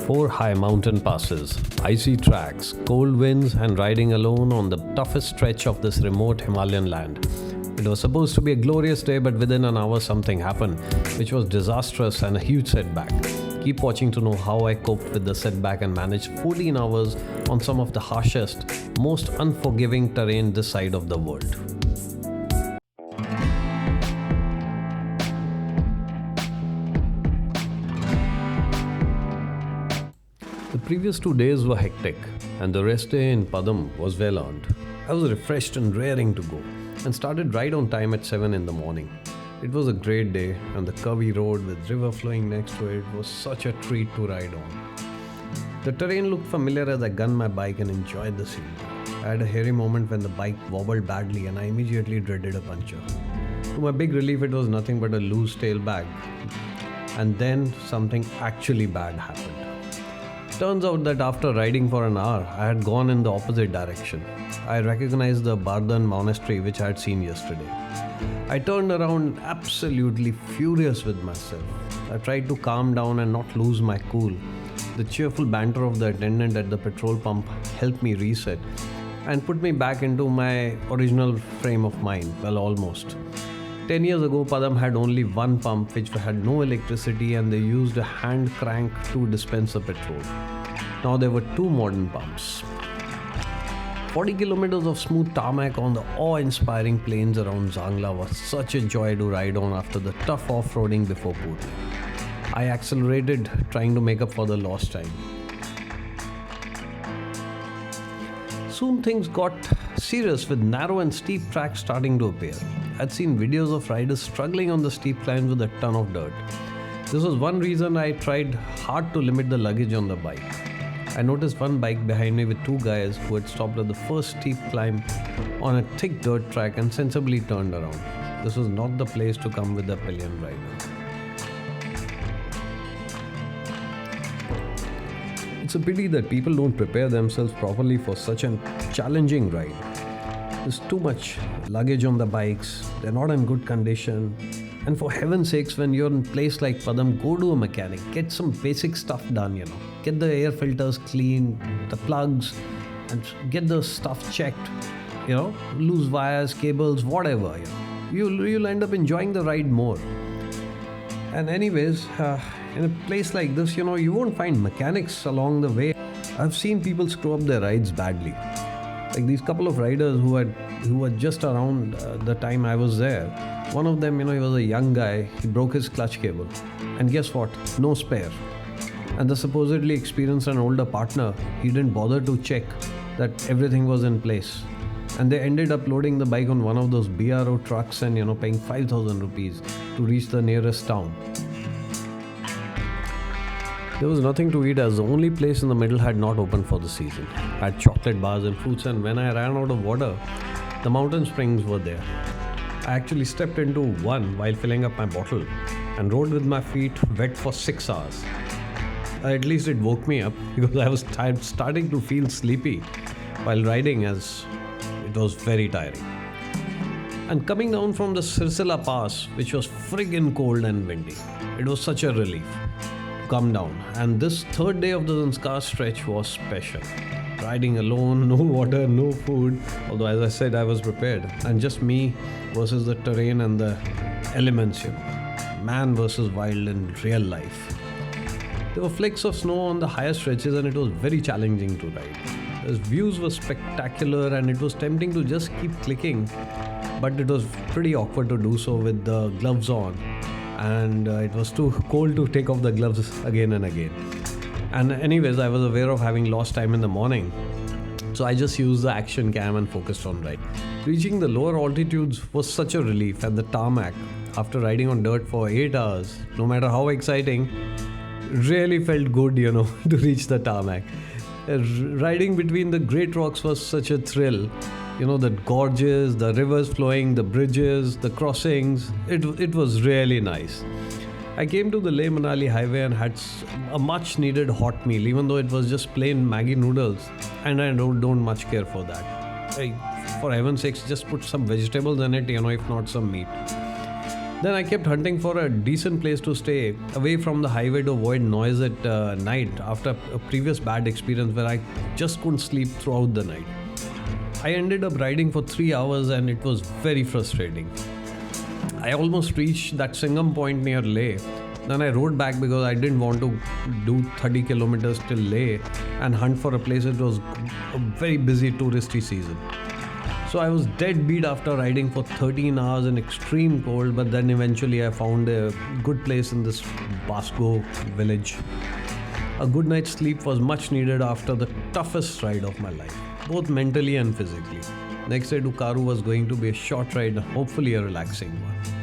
Four high mountain passes, icy tracks, cold winds, and riding alone on the toughest stretch of this remote Himalayan land. It was supposed to be a glorious day, but within an hour something happened, which was disastrous and a huge setback. Keep watching to know how I coped with the setback and managed 14 hours on some of the harshest, most unforgiving terrain this side of the world. The previous 2 days were hectic, and the rest day in Padam was well earned. I was refreshed and raring to go, and started right on time at 7 in the morning. It was a great day, and the curvy road with river flowing next to it was such a treat to ride on. The terrain looked familiar as I gunned my bike and enjoyed the scenery. I had a hairy moment when the bike wobbled badly and I immediately dreaded a puncture. To my big relief, it was nothing but a loose tailbag. And then something actually bad happened. Turns out that after riding for an hour, I had gone in the opposite direction. I recognized the Bardhan monastery which I had seen yesterday. I turned around absolutely furious with myself. I tried to calm down and not lose my cool. The cheerful banter of the attendant at the petrol pump helped me reset and put me back into my original frame of mind. Well, almost. 10 years ago, Padam had only one pump which had no electricity, and they used a hand crank to dispense the petrol. Now there were two modern pumps. 40 kilometers of smooth tarmac on the awe-inspiring plains around Zangla was such a joy to ride on after the tough off-roading before Pune. I accelerated, trying to make up for the lost time. Soon things got serious with narrow and steep tracks starting to appear. I'd seen videos of riders struggling on the steep climbs with a ton of dirt. This was one reason I tried hard to limit the luggage on the bike. I noticed one bike behind me with two guys who had stopped at the first steep climb on a thick dirt track and sensibly turned around. This was not the place to come with a pillion rider. It's a pity that people don't prepare themselves properly for such a challenging ride. There's too much luggage on the bikes, they're not in good condition. And for heaven's sakes, when you're in a place like Padam, go to a mechanic, get some basic stuff done, Get the air filters clean, the plugs, and get the stuff checked, loose wires, cables, whatever, You'll end up enjoying the ride more. And anyways, in a place like this, you won't find mechanics along the way. I've seen people screw up their rides badly. Like these couple of riders who were just around the time I was there. One of them, he was a young guy. He broke his clutch cable. And guess what? No spare. And the supposedly experienced and older partner, he didn't bother to check that everything was in place. And they ended up loading the bike on one of those BRO trucks and, paying 5,000 rupees to reach the nearest town. There was nothing to eat as the only place in the middle had not opened for the season. I had chocolate bars and fruits, and when I ran out of water, the mountain springs were there. I actually stepped into one while filling up my bottle and rode with my feet wet for 6 hours. At least it woke me up because I was starting to feel sleepy while riding, as it was very tiring. And coming down from the Sirsila Pass, which was friggin' cold and windy, it was such a relief to come down. And this third day of the Zanskar stretch was special. Riding alone, no water, no food, although as I said, I was prepared. And just me versus the terrain and the elements, Man versus wild in real life. There were flakes of snow on the higher stretches and it was very challenging to ride. The views were spectacular and it was tempting to just keep clicking, but it was pretty awkward to do so with the gloves on, and it was too cold to take off the gloves again and again. And anyways, I was aware of having lost time in the morning, so I just used the action cam and focused on ride. Reaching the lower altitudes was such a relief, and the tarmac, after riding on dirt for 8 hours, no matter how exciting, really felt good, to reach the tarmac. Riding between the great rocks was such a thrill. The gorges, the rivers flowing, the bridges, the crossings. It was really nice. I came to the Leh-Manali highway and had a much needed hot meal, even though it was just plain Maggi noodles, and I don't much care for that. For heaven's sakes, just put some vegetables in it, if not some meat. Then I kept hunting for a decent place to stay away from the highway to avoid noise at night after a previous bad experience where I just couldn't sleep throughout the night. I ended up riding for 3 hours and it was very frustrating. I almost reached that Singham point near Leh. Then I rode back because I didn't want to do 30 kilometers till Leh and hunt for a place. It was a very busy touristy season. So I was dead beat after riding for 13 hours in extreme cold, but then eventually I found a good place in this Basco village. A good night's sleep was much needed after the toughest ride of my life, both mentally and physically. Next day to Karu was going to be a short ride, hopefully a relaxing one.